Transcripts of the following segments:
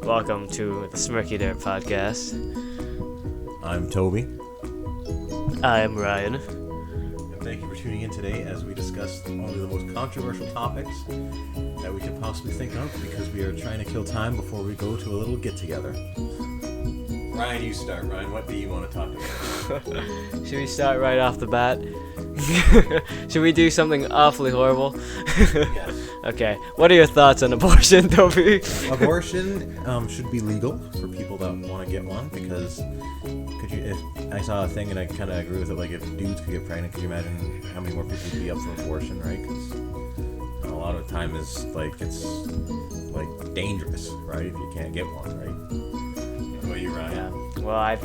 Welcome to the Smirky Dirt Podcast. I'm Toby, I'm Ryan. and thank you for tuning in today as we discuss one of the most controversial topics that we could possibly think of because we are trying to kill time before we go to a little get-together. Ryan, you start. Ryan, what do you want to talk about? Should we start right off the bat? Should we do something awfully horrible? Yes. Okay, what are your thoughts on abortion, Toby? Abortion should be legal for people that want to get one because if I saw a thing and I kind of agree with it, like if dudes could get pregnant, could you imagine how many more people would be up for abortion, right? Because a lot of the time is like it's like dangerous, right? If you can't get one, right? What about you, Ryan? Yeah. Well, I'm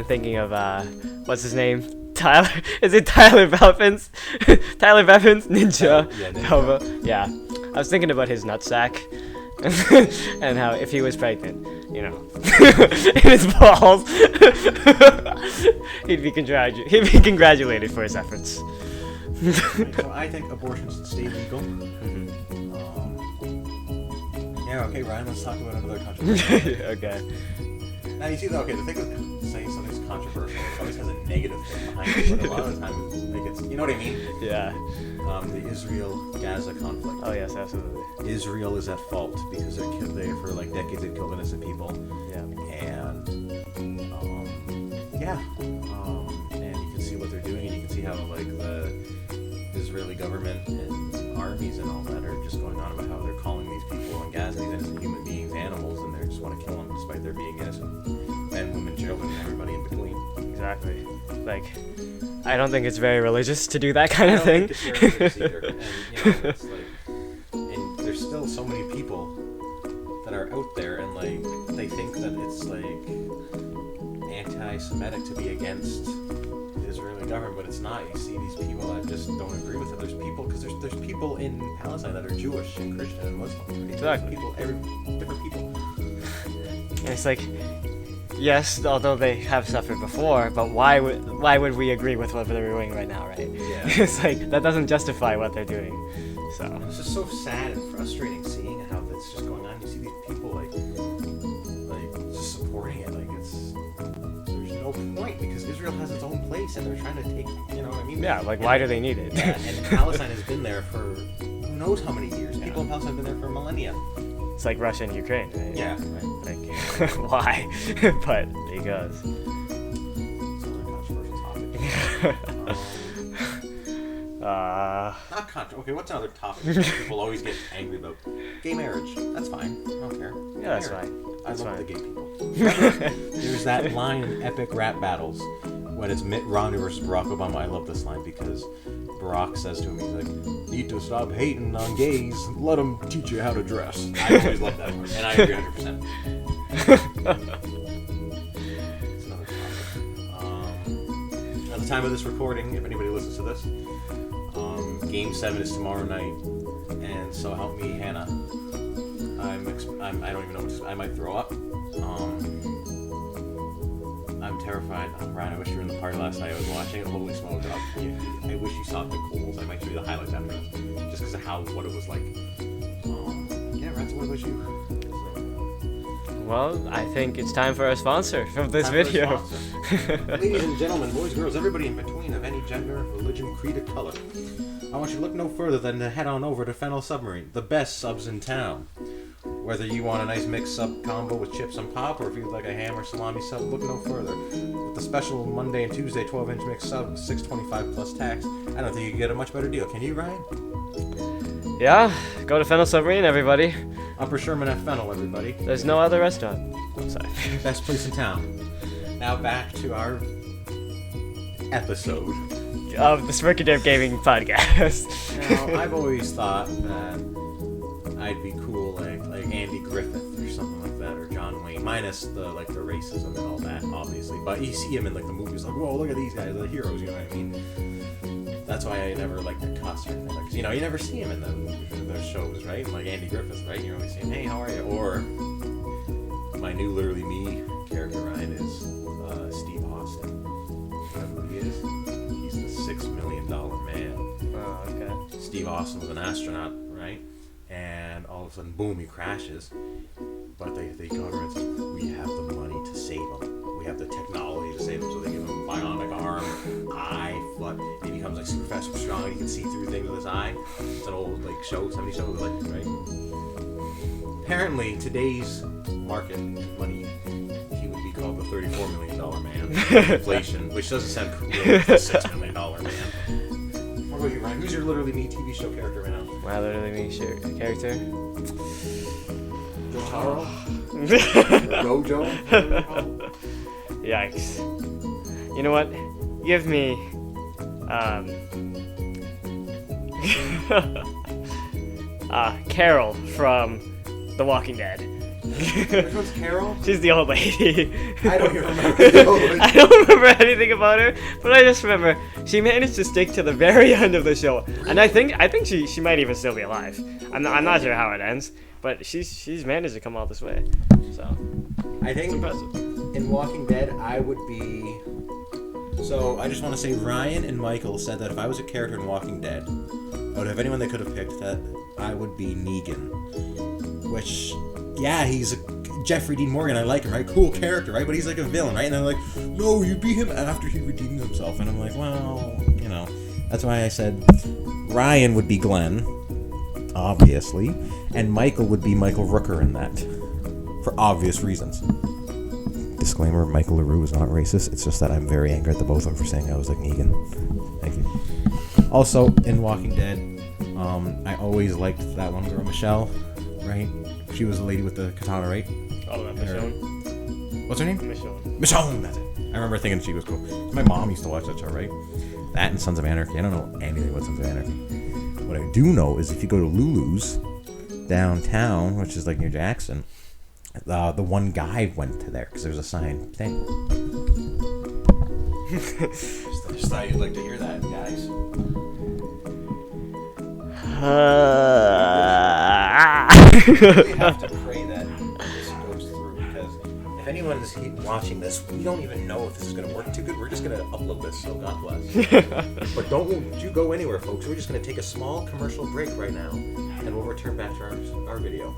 thinking of what's his name? Tyler? Is it Tyler Bevins? Tyler Bevins? Ninja. Yeah, Nova. Yeah. I was thinking about his nutsack and how if he was pregnant, in his balls, he'd be congratulated for his efforts. So I think abortion should stay legal. Yeah, okay, Ryan, let's talk about another controversy. Okay. Now, you see, the thing with saying something's controversial, it always has a negative thing behind it, but a lot of the time, like, it's, you know what I mean? Yeah. The Israel-Gaza conflict. Oh, yes, absolutely. Israel is at fault because they for, like, decades, they've killed innocent people. Yeah. And, and you can see what they're doing, and you can see how, like, the Israeli government and armies and all that are just going on about how they're calling these people in Gaza, these innocent human beings, animals, and they just want to kill them despite their being innocent. Men, women, children, and everybody in between. Exactly. Like, I don't think it's very religious to do that kind of thing. I don't think it's very religious either. And, it's like, and there's still so many people that are out there, and like they think that it's like anti-Semitic to be against the Israeli government, but it's not. You see these people that just don't agree with it. There's people because there's people in Palestine that are Jewish and Christian and Muslim. Right? Exactly. Different people. And it's like, yes, although they have suffered before, but why would we agree with what they're doing right now, right? Yeah. It's like, that doesn't justify what they're doing. So. It's just so sad and frustrating seeing how that's just going on. You see these people like just supporting it. Like there's no point because Israel has its own place and they're trying to take. You know what I mean? Yeah. Like, why do they need it? Yeah, and Palestine has been there for who knows how many years. Yeah. People in Palestine have been there for millennia. It's like Russia and Ukraine, right? Yeah. Right. Like, why? But because. It's another controversial topic. Not controversial. Okay, what's another topic that people always get angry about? Gay marriage. That's fine. I don't care. Yeah, that's Marriage. fine. I That's love fine. the gay people. There's that line in epic rap battles when it's Mitt Romney versus Barack Obama. I love this line because Barack says to him, he's like, "Need to stop hating on gays. Let them teach you how to dress." I always love that word, and I agree 100%. It's another topic. At the time of this recording, if anybody listens to this, Game 7 is tomorrow night, and so help me, Hannah. I don't even know what I might throw up. I'm terrified. Ryan, I wish you were in the party last night. I was watching it. Holy smokes. I wish you saw the goals. I might show you the highlights after this. Just because of what it was like. Yeah, Ryan, so what about you? Well, I think it's time for our sponsor from this Time for a video. sponsor. Ladies and gentlemen, boys, girls, everybody in between of any gender, religion, creed, or color. I want you to look no further than to head on over to Fennel Submarine, the best subs in town. Whether you want a nice mixed sub combo with chips and pop, or if you'd like a ham or salami sub, look no further. With the special Monday and Tuesday 12-inch mixed sub, $6.25 plus tax, I don't think you can get a much better deal. Can you, Ryan? Yeah, go to Fennel Submarine, everybody. Upper Sherman at Fennel, everybody. There's no other restaurant. Sorry. Best place in town. Now back to our episode. Of the Smirky Dirt Gaming Podcast. Now, I've always thought that I'd be cool like Andy Griffith or something like that, or John Wayne, minus the racism and all that, obviously. But you see him in like the movies, like, whoa, look at these guys, they're the heroes. You know what I mean? That's why I never liked the cuss or anything. Because you never see him in those shows, right? Like Andy Griffith, right? You only see him, hey, how are you? Or my new Literally Me character, Ryan, is Steve Austin. You know who he is? He's the $6 million man. Oh, okay. Steve Austin was an astronaut, right? And all of a sudden, boom, he crashes. but the government says, we have the money to save him. We have the technology to save him. So they give him a bionic arm, eye, foot. He becomes like super fast, super strong, and he can see through things with his eye. It's an old like show, 70s show, like, right? Apparently, today's market money, he would be called the $34 million man. Inflation, which doesn't sound cool. It's the $6 million man. What about you, Ryan? Who's your literally me TV show character right now? My literally me character. Jotaro? Gojo? Yikes. You know what? Give me Carol from The Walking Dead. Which one's Carol? She's the old lady. I don't even remember the old lady. I don't remember anything about her, but I just remember she managed to stick to the very end of the show, and I think she might even still be alive. I'm not sure how it ends, but she's managed to come all this way. So I think it's impressive. in Walking Dead, I would be. So I just want to say, Ryan and Michael said that if I was a character in Walking Dead, out of anyone they could have picked, that I would be Negan. Which, yeah, he's a Jeffrey Dean Morgan. I like him, right? Cool character, right? But he's like a villain, right? And they're like, no, you beat him after he redeemed himself. And I'm like, well, you know, that's why I said Ryan would be Glenn, obviously, and Michael would be Michael Rooker in that, for obvious reasons. Disclaimer, Michael LaRue is not racist. It's just that I'm very angry at the both of them for saying I was like Negan. Thank you. Also, in Walking Dead, I always liked that one girl, Michelle, right? She was the lady with the katana, right? Oh, that's Michonne. What's her name? Michonne. Michonne, that's it. I remember thinking she was cool. My mom used to watch that show, right? That and Sons of Anarchy. I don't know anything about Sons of Anarchy. What I do know is if you go to Lulu's downtown, which is like near Jackson, the one guy went to there because there's a sign thing. just thought you'd like to hear that, guys. We have to pray that this goes through because if anyone's watching this, we don't even know if this is going to work too good. We're just going to upload this, so God bless. But don't you go anywhere, folks. We're just going to take a small commercial break right now, and we'll return back to our video.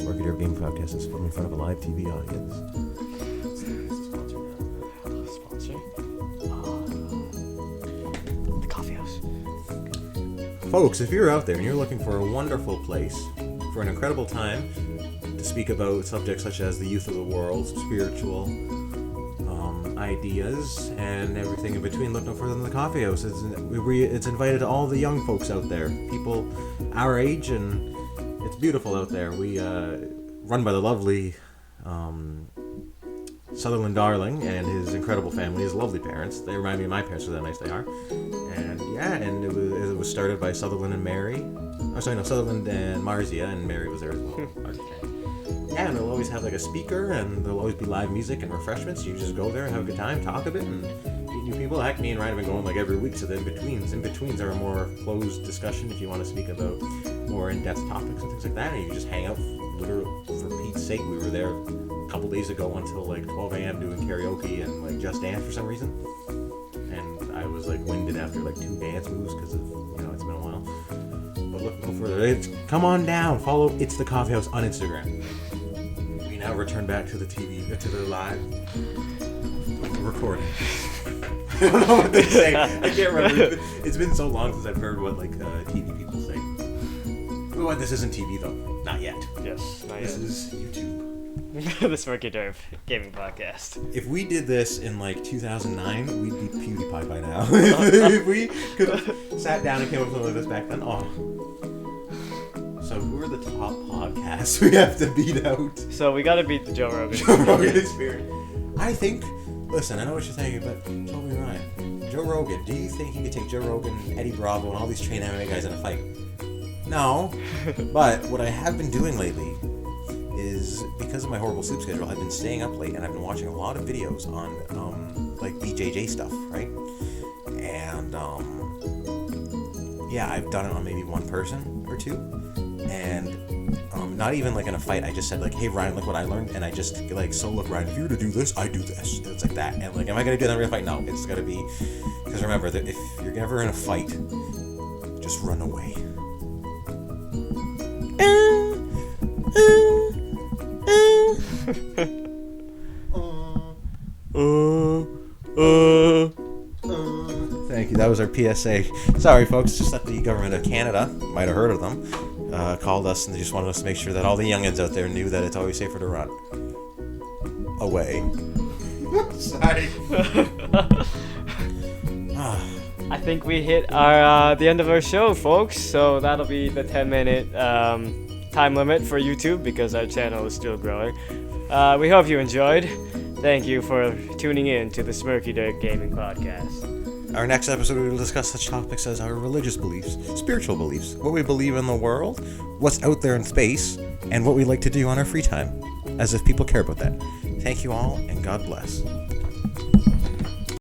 Our Video Game Podcast is filmed in front of a live TV audience. Sponsor? The Coffee House. Folks, if you're out there and you're looking for a wonderful place for an incredible time to speak about subjects such as the youth of the world, spiritual ideas, and everything in between, look no further than the Coffee House. It's invited all the young folks out there, people our age, and it's beautiful out there. We run by the lovely Sutherland Darling and his incredible family, his lovely parents. They remind me of my parents for how nice they are. And yeah, and it was started by Sutherland and Mary. Oh, sorry, no, Sutherland and Marzia, and Mary was there as well. Yeah, and they'll always have like a speaker, and there'll always be live music and refreshments. You just go there and have a good time, talk a bit, and meet new people. Heck, me and Ryan have been going like every week, so the in-betweens are a more closed discussion if you want to speak about more in-depth topics and things like that, and you just hang out. Literally, for Pete's sake, we were there a couple days ago until like 12 a.m. doing karaoke and like Just Dance for some reason, and I was like winded after like 2 dance moves because of, you know, it's been a while. But look no further. Come on down, follow It's the Coffee House on Instagram. We now return back to the TV, to the live recording. I don't know what they say. I can't remember. It's been so long since I've heard what like TV people say. Oh, this isn't TV though. Not yet. Yes, not This yet. is YouTube. The Smirky Derv Gaming Podcast. If we did this in like 2009, we'd be PewDiePie by now. If we could have sat down and came up with something like this back then, oh. So who are the top podcasts we have to beat out? So we gotta beat the Joe Rogan. Joe Rogan Experience. I think, listen, I know what you're thinking, but tell me Ryan. Joe Rogan, do you think he could take Joe Rogan, Eddie Bravo, and all these trained MMA guys in a fight? No. But what I have been doing lately is, because of my horrible sleep schedule, I've been staying up late and I've been watching a lot of videos on like BJJ stuff, right? And yeah, I've done it on maybe one person or two, and not even like in a fight. I just said like, hey Ryan, look what I learned, and I just like, so look Ryan, if you were to do this, I do this. And it's like that, and like, am I gonna do that in a real fight? No, it's gotta be, because remember that if you're ever in a fight, just run away. Thank you. That was our PSA. Sorry, folks. Just that the government of Canada, might have heard of them, called us and they just wanted us to make sure that all the youngins out there knew that it's always safer to run away. Sorry. I think we hit our the end of our show, folks. So that'll be the 10-minute time limit for YouTube because our channel is still growing. We hope you enjoyed. Thank you for tuning in to the Smirky Dirt Gaming Podcast. Our next episode, we will discuss such topics as our religious beliefs, spiritual beliefs, what we believe in the world, what's out there in space, and what we like to do on our free time, as if people care about that. Thank you all, and God bless.